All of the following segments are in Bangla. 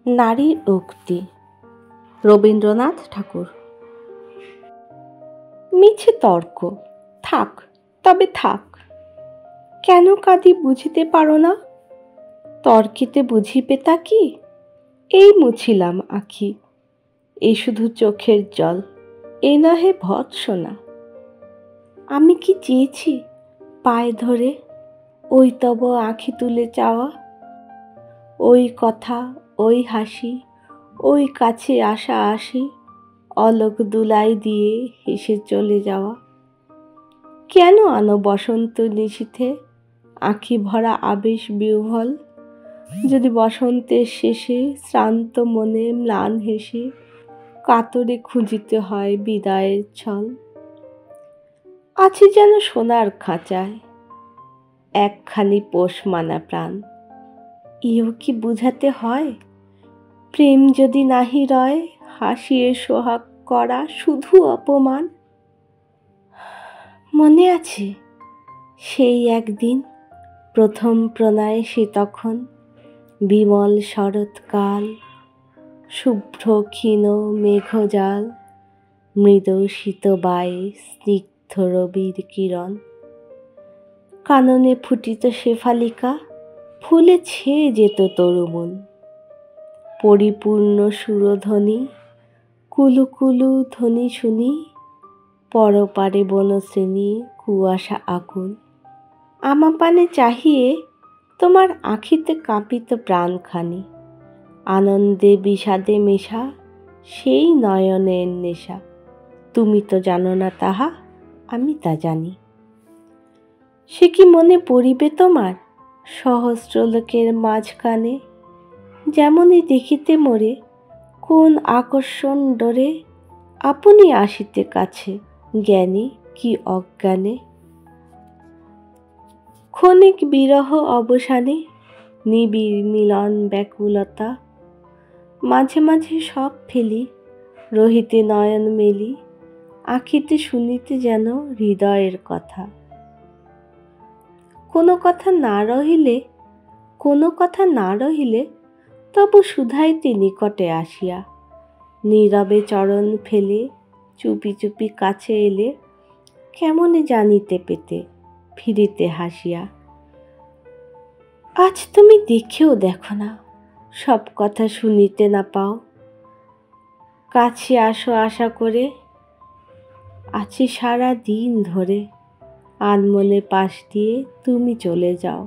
নারীর উক্তি, রবীন্দ্রনাথ ঠাকুর। মিছে তর্ক থাক, তবে থাক। কেন কাঁদি বুঝিতে পারো না? তর্কিতে বুঝিবে তা কি? এই মুছিলাম আখি, এই শুধু চোখের জল, এই নহে ভৎসনা। আমি কি চেয়েছি পায়ে ধরে ওই তব আঁখি তুলে চাওয়া? ওই কথা, ওই হাসি, ওই কাছে আসা আসি, অলোক দুলাই দিয়ে হেসে চলে যাওয়া। কেন আনো বসন্ত নিশীথে আঁখি ভরা আবেশ বিহ্বল? যদি বসন্তের শেষে শ্রান্ত মনে ম্লান হেসে কাতরে খুঁজিতে হয় বিদায়ের ছল। আছি যেন সোনার খাঁচায় একখানি পোষ মানা প্রাণ, ইও কি বুঝাতে হয়? প্রেম যদি নাহি রয়, হাসিয়ে সোহাগ করা শুধু অপমান। মনে আছে সেই একদিন প্রথম প্রণয়, সে তখন বিমল শরৎকাল, শুভ্র ক্ষীণ মেঘজাল, মৃদু শীত বায়ে স্নিগ্ধ রবির কিরণ। কাননে ফুটিত শেফালিকা, ফুলে ছেয়ে যেত তরুমন। পরিপূর্ণ সুরধ্বনি, কুলু কুলু ধ্বনি শুনি, পরপারে বনশ্রেণী কুয়াশা আকুল। আমাপানে চাহিয়ে তোমার আঁখিতে কাঁপিত প্রাণখানি, আনন্দে বিষাদে মেশা সেই নয়নের নেশা। তুমি তো জানো না তাহা, আমি তা জানি। সে কি মনে পড়িবে তোমার সহস্র লোকের মাঝখানে? যেমনই দেখিতে মোরে কোন আকর্ষণ ডোরে, আপনি আসিতে কাছে জ্ঞানে কি অজ্ঞানে। ক্ষণিক বিরহ অবসানে নিবিড় মিলন ব্যাকুলতা, মাঝে মাঝে সব ফেলি রহিতে নয়ন মেলি, আঁখিতে শুনিতে যেন হৃদয়ের কথা। কোনো কথা না রহিলে তবু শুধাইতে নিকটে আসিয়া, নীরবে চরণ ফেলে চুপি চুপি কাছে এলে, কেমনে জানিতে পেতে ফিরিতে হাসিয়া। আজ তুমি দেখেও দেখো না, সব কথা শুনিতে না পাও। কাছে আসো আশা করে, আছি সারা দিন ধরে, আনমনে পাশ দিয়ে তুমি চলে যাও।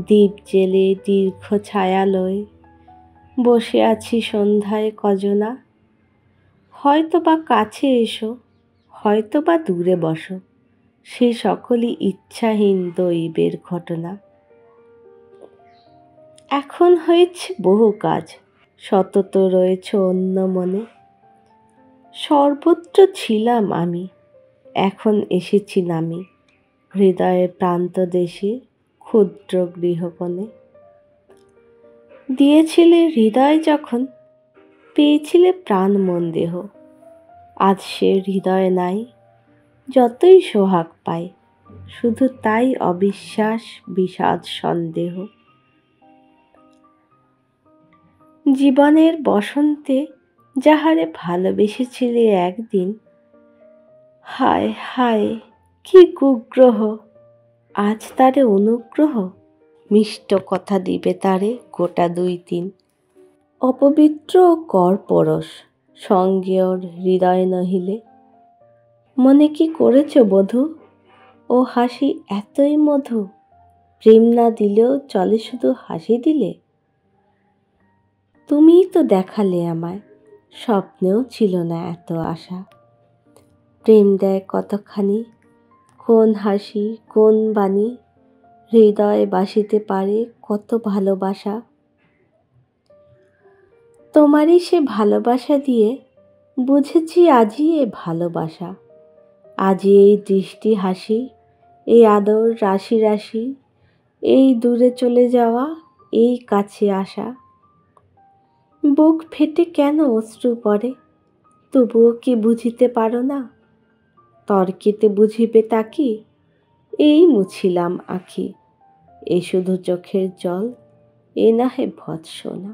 দীপ জেলে দীর্ঘ ছায়ালয়ে বসে আছি সন্ধ্যায় কজনা। হয়তো বা কাছে এসো, হয়তো বা দূরে বসো, সে সকলই ইচ্ছাহীন দৈবের ঘটনা। এখন হয়েছে বহু কাজ, সতত রয়েছে অন্য মনে। সর্বত্র ছিলাম আমি, এখন এসেছি নামি হৃদয়ের প্রান্ত দেশে ক্ষুদ্র গৃহকোণে। দিয়েছিলে হৃদয় যখন, পেয়েছিলে প্রাণ মন দেহ। আজ সে হৃদয় নাই, যতই সোহাগ পাই শুধু তাই অবিশ্বাস বিষাদ সন্দেহ। জীবনের বসন্তে যাহারে ভালোবেসেছিলে একদিন, হায় হায় কি কুগ্রহ আজ তারে অনুগ্রহ। মিষ্ট কথা দিবে তারে গোটা 2-3, অপবিত্র কর পরশ সঙ্গে ওর হৃদয় নহিলে। মনে কি করেছ বধূ, ও হাসি এতই মধু, প্রেম না দিলেও চলে শুধু হাসি দিলে। তুমিই তো দেখালে আমায়, স্বপ্নেও ছিল না এত আশা। প্রেম দেয় কতখানি, কোন হাসি কোন বাণী, হৃদয়ে বাসিতে পারে কত ভালোবাসা। তোমারই সে ভালোবাসা দিয়ে বুঝেছি আজই এ ভালোবাসা। আজই এই দৃষ্টি হাসি, এই আদর রাশি রাশি, এই দূরে চলে যাওয়া, এই কাছে আসা। বুক ফেটে কেন অশ্রু পড়ে, তবুও কি বুঝিতে পারো না? তর্কিতে বুঝিবে তা কি? এই মুছিলাম আখি, এ শুধু চোখের জল, এ নহে ভৎসনা।